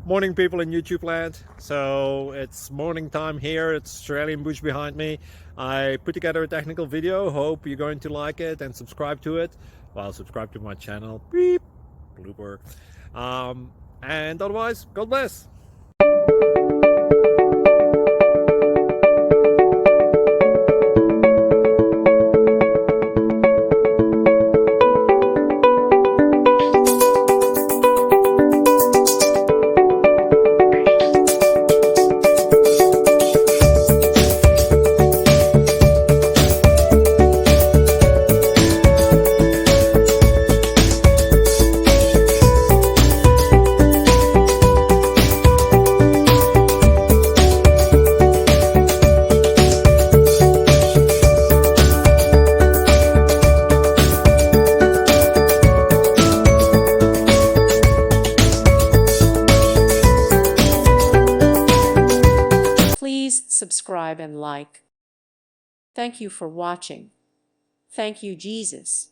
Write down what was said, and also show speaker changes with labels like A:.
A: Morning, people in YouTube land. So it's morning time here. It's Australian bush behind me. I put together a technical video. Hope you're going to like it and subscribe to it. Well, subscribe to my channel. Beep. Blooper. And otherwise, God bless.
B: Please subscribe and like. Thank you for watching. Thank you, Jesus.